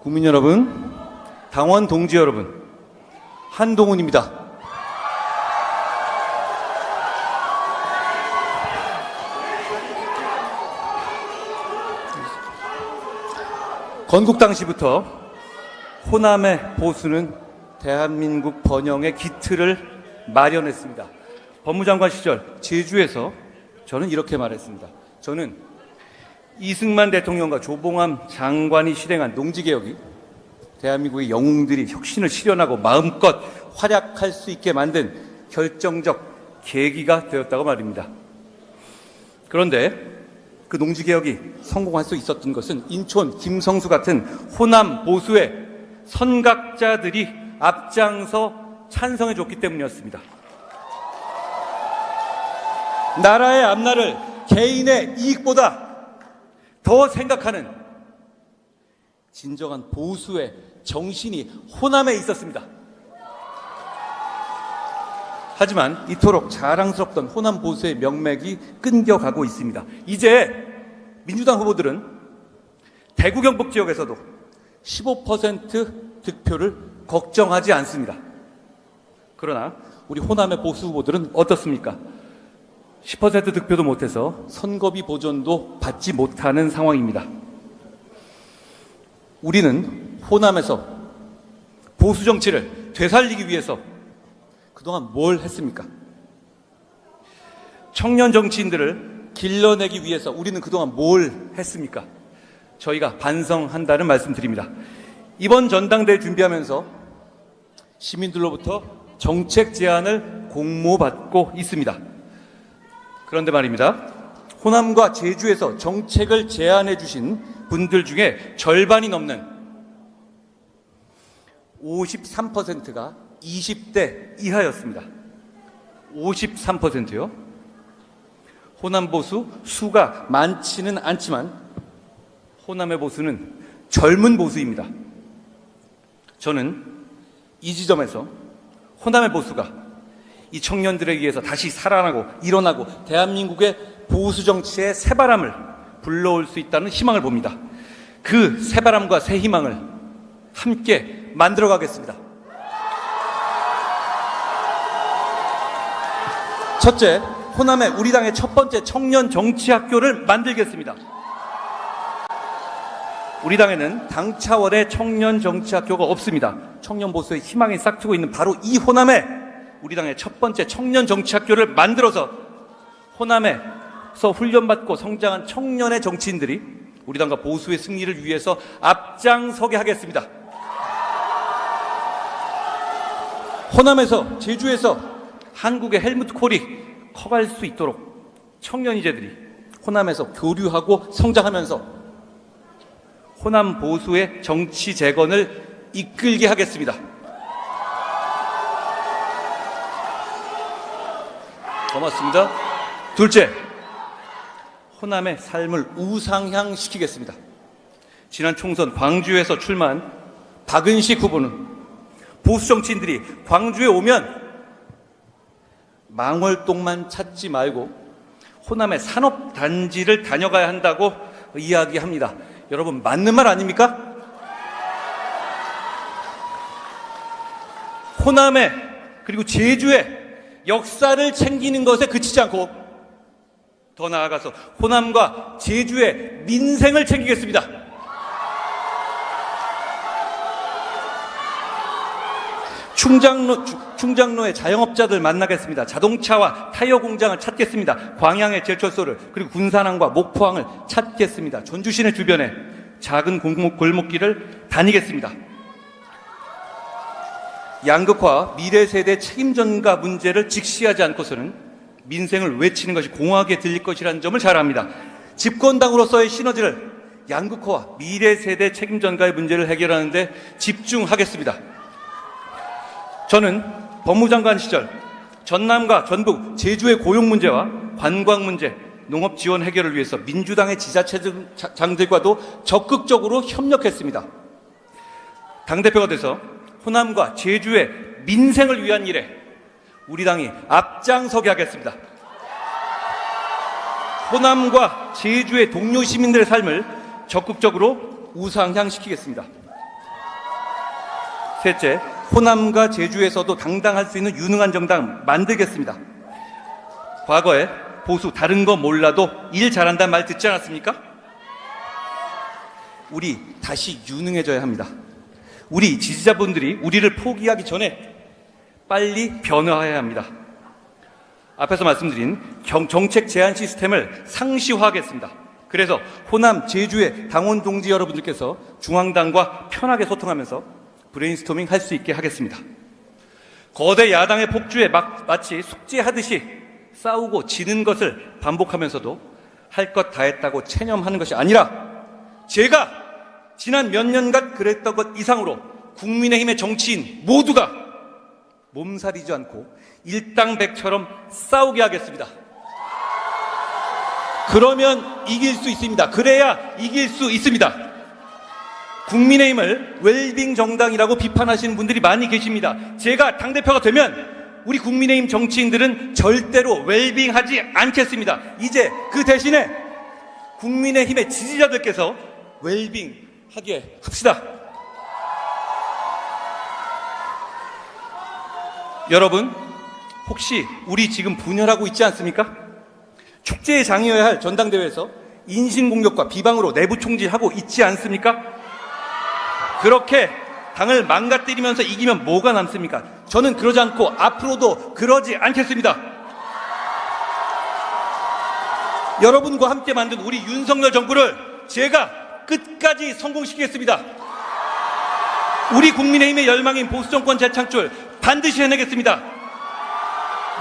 국민 여러분, 당원 동지 여러분, 한동훈입니다. 건국 당시부터 호남의 보수는 대한민국 번영의 기틀을 마련했습니다. 법무장관 시절 제주에서 저는 이렇게 말했습니다. 저는 이승만 대통령과 조봉암 장관이 실행한 농지개혁이 대한민국의 영웅들이 혁신을 실현하고 마음껏 활약할 수 있게 만든 결정적 계기가 되었다고 말입니다. 그런데 그 농지개혁이 성공할 수 있었던 것은 인촌, 김성수 같은 호남 보수의 선각자들이 앞장서 찬성해 줬기 때문이었습니다. 나라의 앞날을 개인의 이익보다 더 생각하는 진정한 보수의 정신이 호남에 있었습니다. 하지만 이토록 자랑스럽던 호남 보수의 명맥이 끊겨가고 있습니다. 이제 민주당 후보들은 대구 경북 지역에서도 15% 득표를 걱정하지 않습니다. 그러나 우리 호남의 보수 후보들은 어떻습니까? 10% 득표도 못해서 선거비 보전도 받지 못하는 상황입니다. 우리는 호남에서 보수 정치를 되살리기 위해서 그동안 뭘 했습니까? 청년 정치인들을 길러내기 위해서 우리는 그동안 뭘 했습니까? 저희가 반성한다는 말씀드립니다. 이번 전당대회 준비하면서 시민들로부터 정책 제안을 공모받고 있습니다. 그런데 말입니다. 호남과 제주에서 정책을 제안해 주신 분들 중에 절반이 넘는 53%가 20대 이하였습니다. 53%요? 호남 보수 수가 많지는 않지만 호남의 보수는 젊은 보수입니다. 저는 이 지점에서 호남의 보수가 이 청년들에 의해서 다시 살아나고 일어나고 대한민국의 보수 정치의 새바람을 불러올 수 있다는 희망을 봅니다. 그 새바람과 새 희망을 함께 만들어가겠습니다. 첫째, 호남에 우리 당의 첫 번째 청년 정치학교를 만들겠습니다. 우리 당에는 당 차원의 청년 정치학교가 없습니다. 청년 보수의 희망이 싹트고 있는 바로 이 호남에 우리 당의 첫 번째 청년 정치학교를 만들어서 호남에서 훈련받고 성장한 청년의 정치인들이 우리 당과 보수의 승리를 위해서 앞장서게 하겠습니다. 호남에서 제주에서 한국의 헬무트 콜이 커갈 수 있도록 청년 인재들이 호남에서 교류하고 성장하면서 호남 보수의 정치 재건을 이끌게 하겠습니다. 고맙습니다. 둘째, 호남의 삶을 우상향시키겠습니다. 지난 총선 광주에서 출마한 박은식 후보는 보수 정치인들이 광주에 오면 망월동만 찾지 말고 호남의 산업단지를 다녀가야 한다고 이야기합니다. 여러분, 맞는 말 아닙니까? 호남에 그리고 제주에 역사를 챙기는 것에 그치지 않고 더 나아가서 호남과 제주의 민생을 챙기겠습니다. 충장로의 자영업자들 만나겠습니다. 자동차와 타이어 공장을 찾겠습니다. 광양의 제철소를 그리고 군산항과 목포항을 찾겠습니다. 전주 시내 주변에 작은 골목길을 다니겠습니다. 양극화, 미래 세대 책임 전가 문제를 직시하지 않고서는 민생을 외치는 것이 공허하게 들릴 것이라는 점을 잘 압니다. 집권당으로서의 시너지를 양극화와 미래 세대 책임 전가의 문제를 해결하는 데 집중하겠습니다. 저는 법무장관 시절 전남과 전북, 제주의 고용 문제와 관광 문제, 농업 지원 해결을 위해서 민주당의 지자체장들과도 적극적으로 협력했습니다. 당대표가 돼서 호남과 제주의 민생을 위한 일에 우리 당이 앞장서게 하겠습니다. 호남과 제주의 동료 시민들의 삶을 적극적으로 우상향시키겠습니다. 셋째, 호남과 제주에서도 당당할 수 있는 유능한 정당 만들겠습니다. 과거에 보수 다른 거 몰라도 일 잘한다는 말 듣지 않았습니까? 우리 다시 유능해져야 합니다. 우리 지지자분들이 우리를 포기하기 전에 빨리 변화해야 합니다. 앞에서 말씀드린 정책 제안 시스템을 상시화하겠습니다. 그래서 호남, 제주의 당원 동지 여러분들께서 중앙당과 편하게 소통하면서 브레인스토밍 할 수 있게 하겠습니다. 거대 야당의 폭주에 마치 숙제하듯이 싸우고 지는 것을 반복하면서도 할 것 다 했다고 체념하는 것이 아니라 제가 지난 몇 년간 그랬던 것 이상으로 국민의힘의 정치인 모두가 몸살이지 않고 일당백처럼 싸우게 하겠습니다. 그러면 이길 수 있습니다. 그래야 이길 수 있습니다. 국민의힘을 웰빙 정당이라고 비판하시는 분들이 많이 계십니다. 제가 당대표가 되면 우리 국민의힘 정치인들은 절대로 웰빙하지 않겠습니다. 이제 그 대신에 국민의힘의 지지자들께서 웰빙하게 합시다. 여러분, 혹시 우리 지금 분열하고 있지 않습니까? 축제의 장이어야 할 전당대회에서 인신공격과 비방으로 내부 총질하고 있지 않습니까? 그렇게 당을 망가뜨리면서 이기면 뭐가 남습니까? 저는 그러지 않고 앞으로도 그러지 않겠습니다. 여러분과 함께 만든 우리 윤석열 정부를 제가 끝까지 성공시키겠습니다. 우리 국민의힘의 열망인 보수정권 재창출 반드시 해내겠습니다.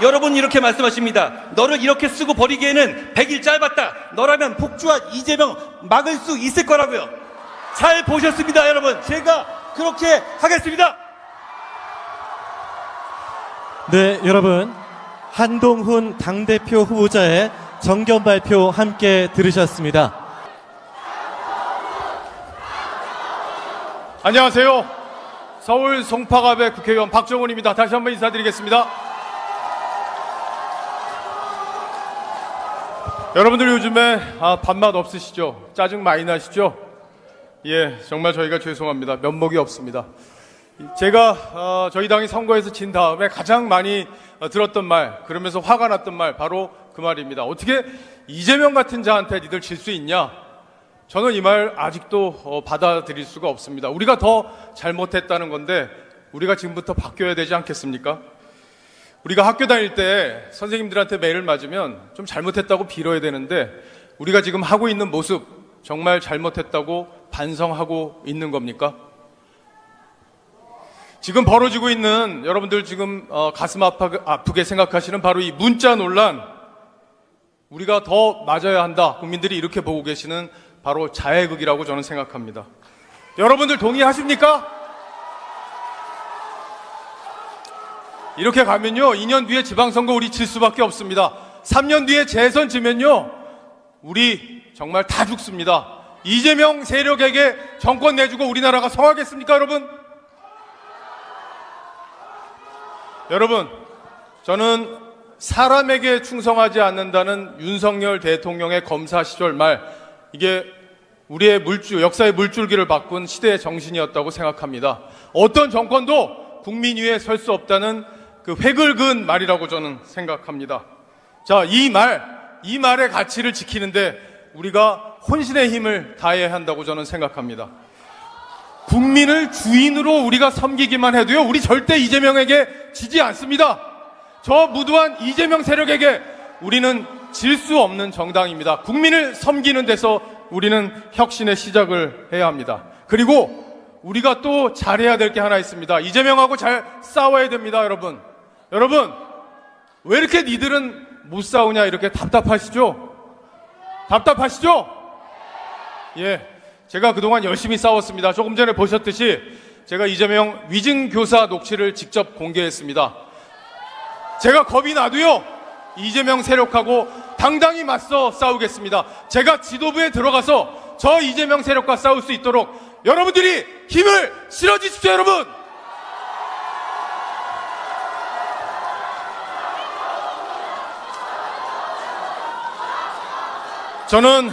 여러분 이렇게 말씀하십니다. 너를 이렇게 쓰고 버리기에는 100일 짧았다. 너라면 폭주와 이재명 막을 수 있을 거라고요. 잘 보셨습니다, 여러분. 제가 그렇게 하겠습니다. 네, 여러분. 한동훈 당대표 후보자의 정견 발표 함께 들으셨습니다. 안녕하세요. 서울 송파갑의 국회의원 박정훈입니다. 다시 한번 인사드리겠습니다. 여러분들 요즘에 밥맛 없으시죠? 짜증 많이 나시죠? 예, 정말 저희가 죄송합니다. 면목이 없습니다. 제가 저희 당이 선거에서 진 다음에 가장 많이 들었던 말, 그러면서 화가 났던 말, 바로 그 말입니다. 어떻게 이재명 같은 자한테 니들 질 수 있냐? 저는 이 말 아직도 받아들일 수가 없습니다. 우리가 더 잘못했다는 건데 우리가 지금부터 바뀌어야 되지 않겠습니까? 우리가 학교 다닐 때 선생님들한테 매를 맞으면 좀 잘못했다고 빌어야 되는데 우리가 지금 하고 있는 모습 정말 잘못했다고 반성하고 있는 겁니까? 지금 벌어지고 있는 여러분들 지금 가슴 아프게 생각하시는 바로 이 문자 논란, 우리가 더 맞아야 한다. 국민들이 이렇게 보고 계시는 바로 자해극이라고 저는 생각합니다. 여러분들 동의하십니까? 이렇게 가면요 2년 뒤에 지방선거 우리 질 수밖에 없습니다. 3년 뒤에 재선 지면요 우리 정말 다 죽습니다. 이재명 세력에게 정권 내주고 우리나라가 성하겠습니까, 여러분? 여러분, 저는 사람에게 충성하지 않는다는 윤석열 대통령의 검사 시절 말, 이게 우리의 역사의 물줄기를 바꾼 시대의 정신이었다고 생각합니다. 어떤 정권도 국민 위에 설 수 없다는 그 획을 그은 말이라고 저는 생각합니다. 자, 이 말의 가치를 지키는데 우리가 혼신의 힘을 다해야 한다고 저는 생각합니다. 국민을 주인으로 우리가 섬기기만 해도요, 우리 절대 이재명에게 지지 않습니다. 저 무도한 이재명 세력에게 우리는 질 수 없는 정당입니다. 국민을 섬기는 데서 우리는 혁신의 시작을 해야 합니다. 그리고 우리가 또 잘해야 될 게 하나 있습니다. 이재명하고 잘 싸워야 됩니다, 여러분. 여러분, 왜 이렇게 니들은 못 싸우냐 이렇게 답답하시죠? 답답하시죠? 예, 제가 그동안 열심히 싸웠습니다. 조금 전에 보셨듯이 제가 이재명 위증교사 녹취를 직접 공개했습니다. 제가 겁이 나도요, 이재명 세력하고 당당히 맞서 싸우겠습니다. 제가 지도부에 들어가서 저 이재명 세력과 싸울 수 있도록 여러분들이 힘을 실어주십시오, 여러분! 저는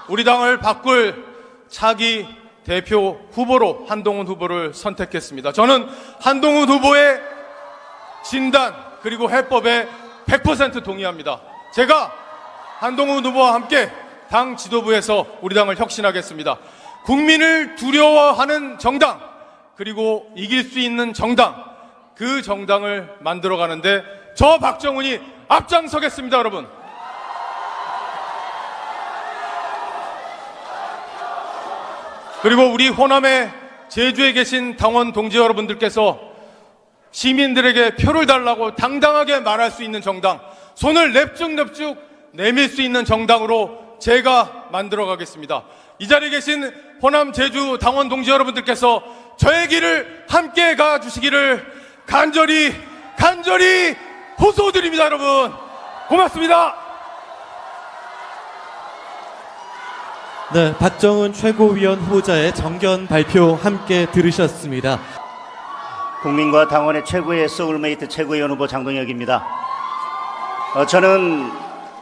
우리 당을 바꿀 차기 대표 후보로 한동훈 후보를 선택했습니다. 저는 한동훈 후보의 진단 그리고 해법에 100% 동의합니다. 제가 한동훈 후보와 함께 당 지도부에서 우리 당을 혁신하겠습니다. 국민을 두려워하는 정당, 그리고 이길 수 있는 정당, 그 정당을 만들어가는데 저 박정훈이 앞장서겠습니다, 여러분. 그리고 우리 호남의 제주에 계신 당원 동지 여러분들께서 시민들에게 표를 달라고 당당하게 말할 수 있는 정당, 손을 냅죽냅죽 내밀 수 있는 정당으로 제가 만들어 가겠습니다. 이 자리에 계신 호남 제주 당원 동지 여러분들께서 저의 길을 함께 가주시기를 간절히 호소드립니다. 여러분 고맙습니다. 네, 박정훈 최고위원 후보자의 정견 발표 함께 들으셨습니다. 국민과 당원의 최고의 소울메이트 최고위원 후보 장동혁입니다. 저는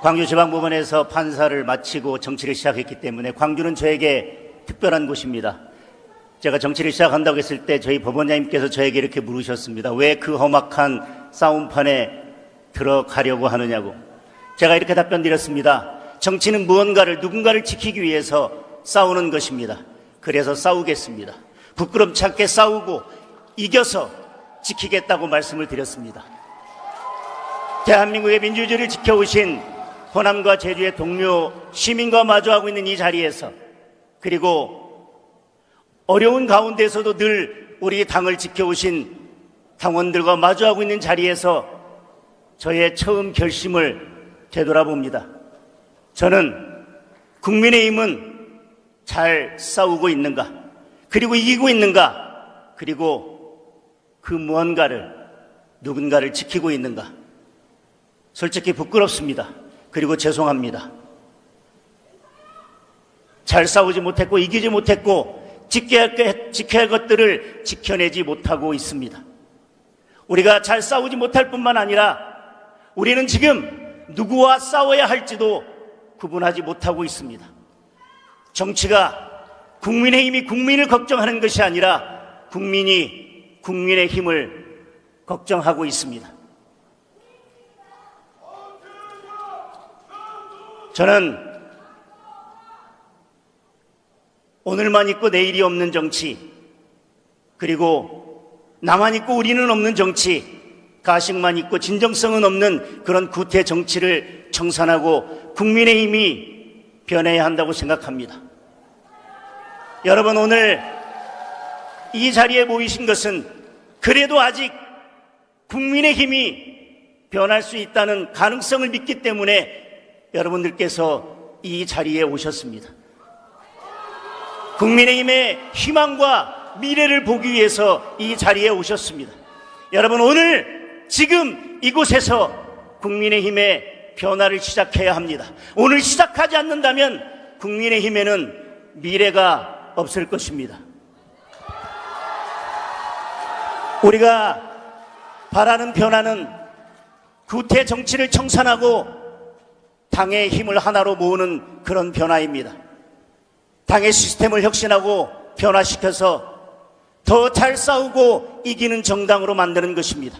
광주지방법원에서 판사를 마치고 정치를 시작했기 때문에 광주는 저에게 특별한 곳입니다. 제가 정치를 시작한다고 했을 때 저희 법원장님께서 저에게 이렇게 물으셨습니다. 왜 그 험악한 싸움판에 들어가려고 하느냐고. 제가 이렇게 답변 드렸습니다. 정치는 무언가를, 누군가를 지키기 위해서 싸우는 것입니다. 그래서 싸우겠습니다. 부끄럽지 않게 싸우고 이겨서 지키겠다고 말씀을 드렸습니다. 대한민국의 민주주의를 지켜오신 호남과 제주의 동료 시민과 마주하고 있는 이 자리에서, 그리고 어려운 가운데서도 늘 우리 당을 지켜오신 당원들과 마주하고 있는 자리에서 저의 처음 결심을 되돌아봅니다. 저는 국민의힘은 잘 싸우고 있는가, 그리고 이기고 있는가, 그리고 그 무언가를, 누군가를 지키고 있는가. 솔직히 부끄럽습니다. 그리고 죄송합니다. 잘 싸우지 못했고 이기지 못했고 지켜야 할 것들을 지켜내지 못하고 있습니다. 우리가 잘 싸우지 못할 뿐만 아니라 우리는 지금 누구와 싸워야 할지도 구분하지 못하고 있습니다. 정치가 국민의힘이 국민을 걱정하는 것이 아니라 국민이 국민의 힘을 걱정하고 있습니다. 저는 오늘만 있고 내일이 없는 정치, 그리고 나만 있고 우리는 없는 정치, 가식만 있고 진정성은 없는 그런 구태 정치를 청산하고 국민의힘이 변해야 한다고 생각합니다. 여러분, 오늘 이 자리에 모이신 것은 그래도 아직 국민의힘이 변할 수 있다는 가능성을 믿기 때문에 여러분들께서 이 자리에 오셨습니다. 국민의힘의 희망과 미래를 보기 위해서 이 자리에 오셨습니다. 여러분, 오늘 지금 이곳에서 국민의힘의 변화를 시작해야 합니다. 오늘 시작하지 않는다면 국민의힘에는 미래가 없을 것입니다. 우리가 바라는 변화는 구태 정치를 청산하고 당의 힘을 하나로 모으는 그런 변화입니다. 당의 시스템을 혁신하고 변화시켜서 더 잘 싸우고 이기는 정당으로 만드는 것입니다.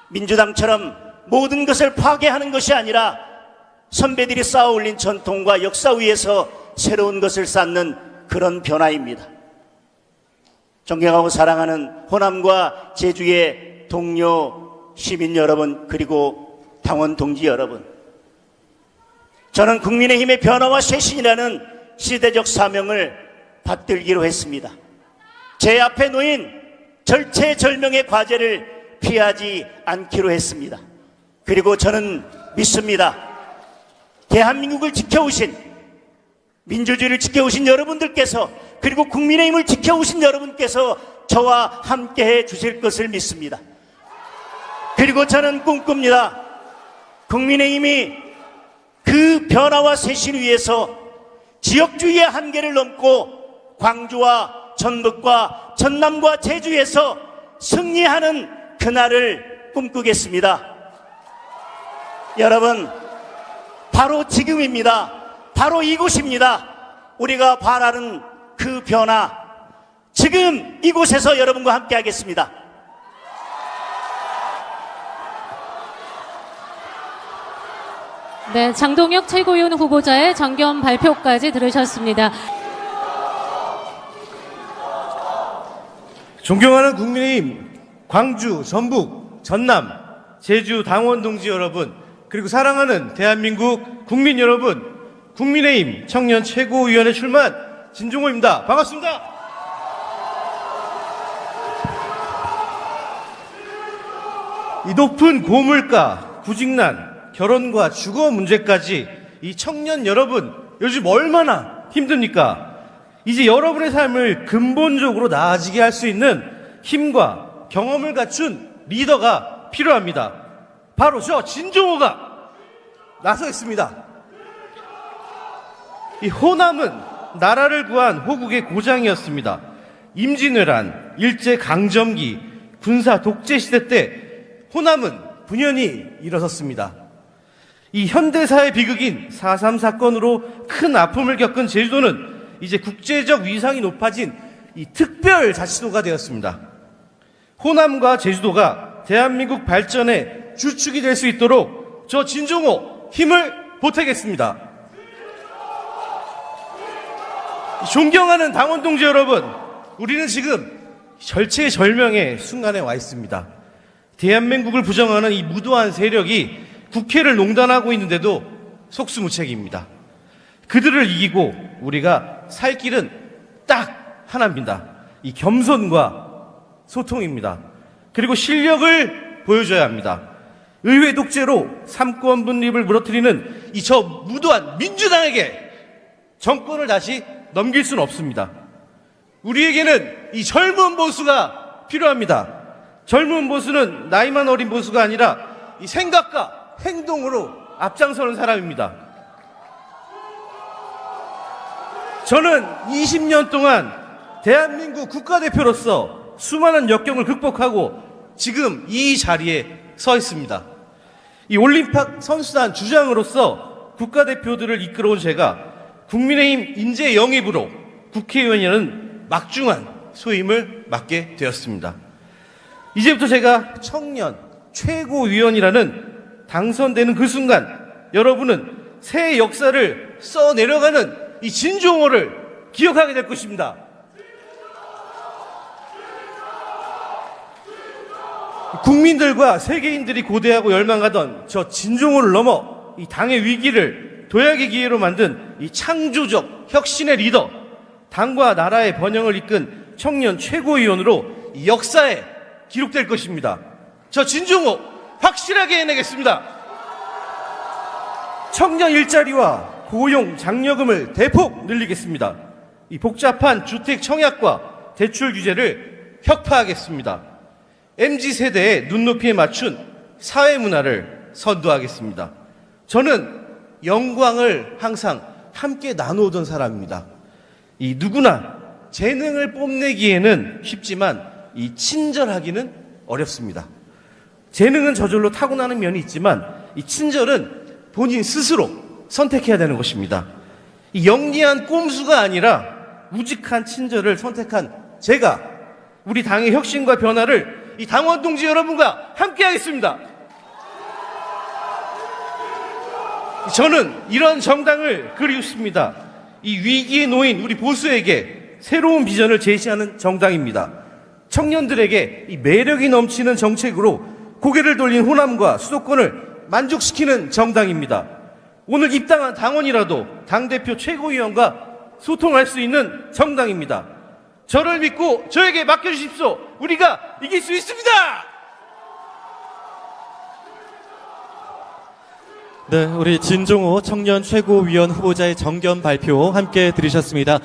민주당처럼 모든 것을 파괴하는 것이 아니라 선배들이 쌓아 올린 전통과 역사 위에서 새로운 것을 쌓는 그런 변화입니다. 존경하고 사랑하는 호남과 제주의 동료 시민 여러분, 그리고 당원 동지 여러분, 저는 국민의힘의 변화와 쇄신이라는 시대적 사명을 받들기로 했습니다. 제 앞에 놓인 절체절명의 과제를 피하지 않기로 했습니다. 그리고 저는 믿습니다. 대한민국을 지켜오신, 민주주의를 지켜오신 여러분들께서, 그리고 국민의힘을 지켜오신 여러분께서 저와 함께해 주실 것을 믿습니다. 그리고 저는 꿈꿉니다. 국민의힘이 그 변화와 쇄신 위해서 지역주의의 한계를 넘고 광주와 전북과 전남과 제주에서 승리하는 그날을 꿈꾸겠습니다. 여러분, 바로 지금입니다. 바로 이곳입니다. 우리가 바라는 그 변화, 지금 이곳에서 여러분과 함께 하겠습니다. 네, 장동혁 최고위원 후보자의 정견 발표까지 들으셨습니다. 존경하는 국민의힘 광주, 전북, 전남, 제주 당원 동지 여러분, 그리고 사랑하는 대한민국 국민 여러분, 국민의힘 청년 최고위원회 출마한 진종호입니다. 반갑습니다. 이 높은 고물가, 구직난, 결혼과 주거 문제까지 이 청년 여러분 요즘 얼마나 힘듭니까? 이제 여러분의 삶을 근본적으로 나아지게 할 수 있는 힘과 경험을 갖춘 리더가 필요합니다. 바로 저 진종호가 나서겠습니다. 이 호남은 나라를 구한 호국의 고장이었습니다. 임진왜란, 일제강점기, 군사 독재 시대 때 호남은 분연히 일어섰습니다. 이 현대사의 비극인 4.3 사건으로 큰 아픔을 겪은 제주도는 이제 국제적 위상이 높아진 이 특별자치도가 되었습니다. 호남과 제주도가 대한민국 발전의 주축이 될 수 있도록 저 진종호 힘을 보태겠습니다. 존경하는 당원 동지 여러분, 우리는 지금 절체절명의 순간에 와 있습니다. 대한민국을 부정하는 이 무도한 세력이 국회를 농단하고 있는데도 속수무책입니다. 그들을 이기고 우리가 살 길은 딱 하나입니다. 이 겸손과 소통입니다. 그리고 실력을 보여줘야 합니다. 의회 독재로 삼권 분립을 무너뜨리는 이 저 무도한 민주당에게 정권을 다시 넘길 수는 없습니다. 우리에게는 이 젊은 보수가 필요합니다. 젊은 보수는 나이만 어린 보수가 아니라 이 생각과 행동으로 앞장서는 사람입니다. 저는 20년 동안 대한민국 국가대표로서 수많은 역경을 극복하고 지금 이 자리에 서 있습니다. 이 올림픽 선수단 주장으로서 국가대표들을 이끌어온 제가 국민의힘 인재 영입으로 국회의원이라는 막중한 소임을 맡게 되었습니다. 이제부터 제가 청년 최고위원이라는 당선되는 그 순간 여러분은 새 역사를 써내려가는 이 진종호를 기억하게 될 것입니다. 국민들과 세계인들이 고대하고 열망하던 저 진종호를 넘어 이 당의 위기를 도약의 기회로 만든 이 창조적 혁신의 리더, 당과 나라의 번영을 이끈 청년 최고위원으로 이 역사에 기록될 것입니다. 저 진종호 확실하게 해내겠습니다. 청년 일자리와 고용 장려금을 대폭 늘리겠습니다. 이 복잡한 주택 청약과 대출 규제를 혁파하겠습니다. MZ세대의 눈높이에 맞춘 사회문화를 선도하겠습니다. 저는 영광을 항상 함께 나누어던 사람입니다. 이 누구나 재능을 뽐내기에는 쉽지만 이 친절하기는 어렵습니다. 재능은 저절로 타고나는 면이 있지만 이 친절은 본인 스스로 선택해야 되는 것입니다. 이 영리한 꼼수가 아니라 우직한 친절을 선택한 제가 우리 당의 혁신과 변화를 이 당원 동지 여러분과 함께 하겠습니다. 저는 이런 정당을 그리웠습니다. 이 위기에 놓인 우리 보수에게 새로운 비전을 제시하는 정당입니다. 청년들에게 이 매력이 넘치는 정책으로 고개를 돌린 호남과 수도권을 만족시키는 정당입니다. 오늘 입당한 당원이라도 당대표 최고위원과 소통할 수 있는 정당입니다. 저를 믿고 저에게 맡겨주십시오. 우리가 이길 수 있습니다. 네, 우리 진종호 청년 최고위원 후보자의 정견 발표 함께 들으셨습니다.